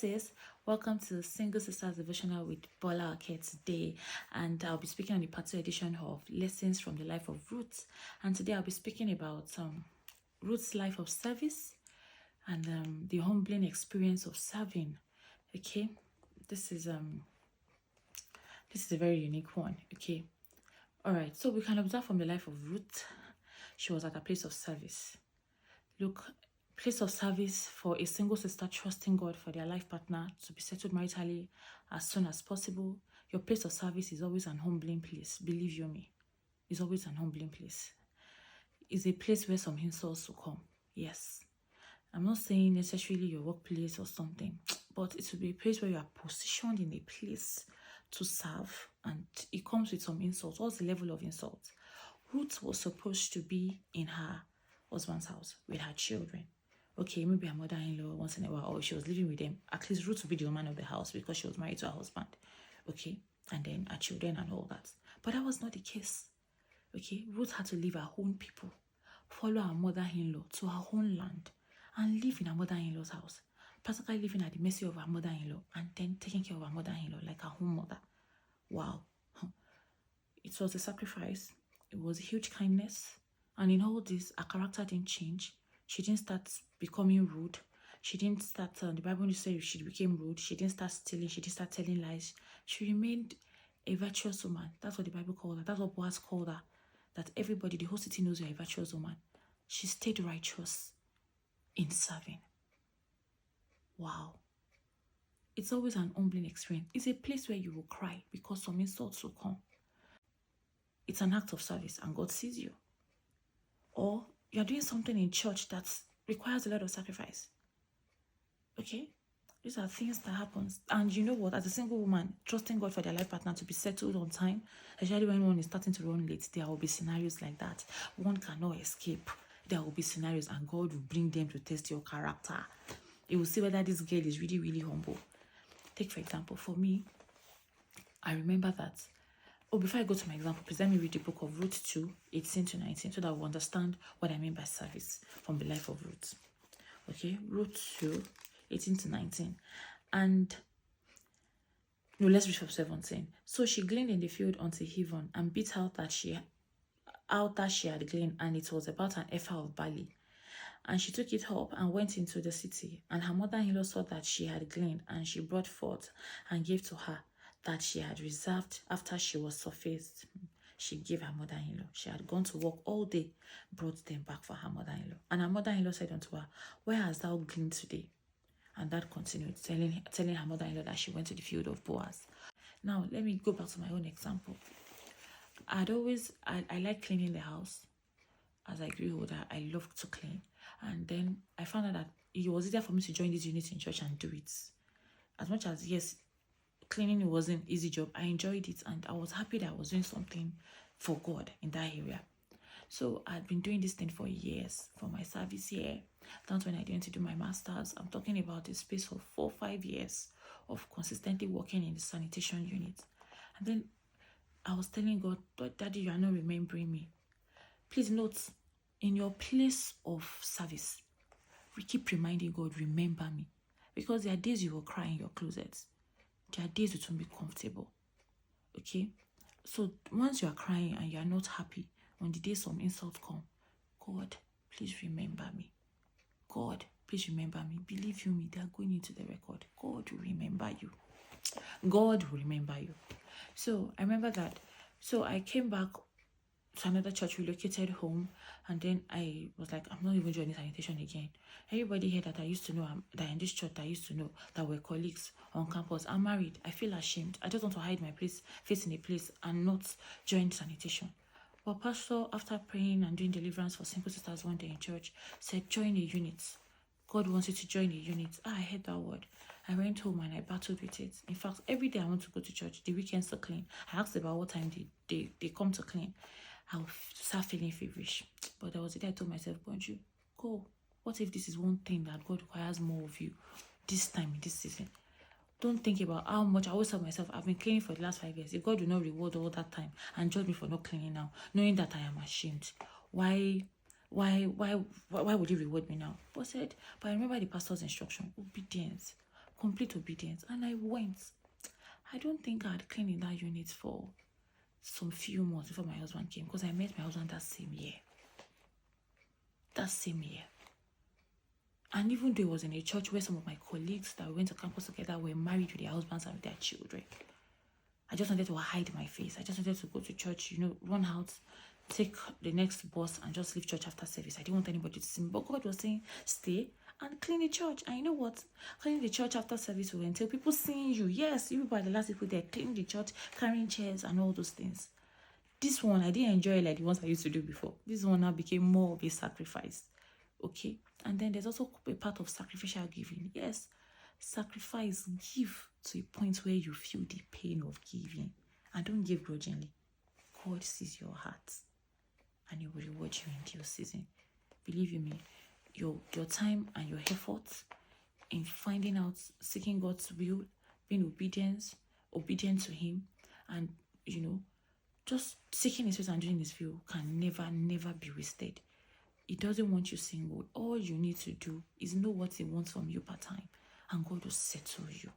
Sis, welcome to Single Sisters Devotional with Bola Ake today, and I'll be speaking on the part 2 edition of Lessons from the Life of Ruth. And today I'll be speaking about Ruth's life of service and the humbling experience of serving. Okay, this is a very unique one. Okay, all right. So we can observe from the life of Ruth. She was at a place of service. Look, place of service for a single sister trusting God for their life partner to be settled maritally as soon as possible. Your place of service is always an humbling place. Believe you me, it's always an humbling place. It's a place where some insults will come. Yes, I'm not saying necessarily your workplace or something, but it will be a place where you are positioned in a place to serve, and it comes with some insults. What's the level of insult? Ruth was supposed to be in her husband's house with her children. Okay, maybe her mother-in-law once in a while, or she was living with them. At least Ruth would be the woman of the house because she was married to her husband. Okay, and then her children and all that. But that was not the case. Okay, Ruth had to leave her own people, follow her mother-in-law to her own land, and live in her mother-in-law's house. Practically living at the mercy of her mother-in-law and then taking care of her mother-in-law like her own mother. Wow. It was a sacrifice. It was a huge kindness. And in all this, her character didn't change. She didn't start becoming rude. She didn't start, the Bible says she became rude. She didn't start stealing. She didn't start telling lies. She remained a virtuous woman. That's what the Bible called her. That's what Boaz called her. That everybody, the whole city knows you're a virtuous woman. She stayed righteous in serving. Wow. It's always an humbling experience. It's a place where you will cry because some insults will come. It's an act of service and God sees you. Or you're doing something in church that requires a lot of sacrifice. Okay? These are things that happen. And you know what? As a single woman, trusting God for their life partner to be settled on time, especially when one is starting to run late, there will be scenarios like that. One cannot escape. There will be scenarios and God will bring them to test your character. You will see whether this girl is really, really humble. Take, for example, for me, I remember that. Oh, before I go to my example, please let me read the book of Ruth 2, 18 to 19, so that we'll understand what I mean by service from the life of Ruth. Okay, Ruth 2, 18 to 19. And, no, let's read from 17. So she gleaned in the field until even, and beat out that she had gleaned, and it was about an ephah of barley. And she took it up and went into the city. And her mother-in-law saw that she had gleaned, and she brought forth and gave to her that she had reserved after she was sufficed. She gave her mother-in-law. She had gone to work all day, brought them back for her mother-in-law. And her mother-in-law said unto her, Where hast thou gleaned today? And that continued, telling her mother-in-law that she went to the field of Boaz. Now, let me go back to my own example. I like cleaning the house. As I grew older, I loved to clean. And then I found out that it was easier for me to join this unit in church and do it. As much as, yes, cleaning wasn't an easy job, I enjoyed it and I was happy that I was doing something for God in that area. So I'd been doing this thing for years, from my service year down to when I went to do my master's. I'm talking about a space of 4 or 5 years of consistently working in the sanitation unit. And then I was telling God, Daddy, you are not remembering me. Please note, in your place of service, we keep reminding God, remember me. Because there are days you will cry in your closet. There are days it won't be comfortable. Okay? So once you are crying and you are not happy, on the day some insults come, God, please remember me. God, please remember me. Believe you me, they are going into the record. God will remember you. God will remember you. So I remember that. So I came back to another church, relocated home, and then I was like, I'm not even joining sanitation again. Everybody here that I used to know, that in this church that I used to know, that were colleagues on campus, I'm married. I feel ashamed. I just want to hide my face in a place and not join sanitation. But Pastor, after praying and doing deliverance for single sisters one day in church, said, join a unit. God wants you to join a unit. I heard that word. I went home and I battled with it. In fact, every day I want to go to church, the weekends to clean. I asked about what time they come to clean. I'll start feeling feverish. But there was a day I told myself, Bonju, go. What if this is one thing that God requires more of you this time, in this season? Don't think about how much. I always tell myself, I've been cleaning for the last 5 years. If God will not reward all that time and judge me for not cleaning now, knowing that I am ashamed, why would he reward me now? But I remember the pastor's instruction, obedience. Complete obedience. And I went. I don't think I had cleaned in that unit for some few months before my husband came, because I met my husband that same year. That same year. And even though it was in a church where some of my colleagues that went to campus together were married with their husbands and with their children, I just wanted to hide my face. I just wanted to go to church, run out, take the next bus and just leave church after service. I didn't want anybody to see me. But God was saying, stay and clean the church. And you know what? Cleaning the church after service will entail people seeing you. Yes, you people are the last people there, cleaning the church, carrying chairs and all those things. This one, I didn't enjoy it like the ones I used to do before. This one now became more of a sacrifice. Okay? And then there's also a part of sacrificial giving. Yes, sacrifice, give to a point where you feel the pain of giving. And don't give grudgingly. God sees your heart and He will reward you in due season. Believe you me, your time and your efforts in finding out, seeking God's will, being obedient to Him, and just seeking His face and doing His will can never be wasted. He doesn't want you single. All you need to do is know what He wants from you part time, and God will settle you.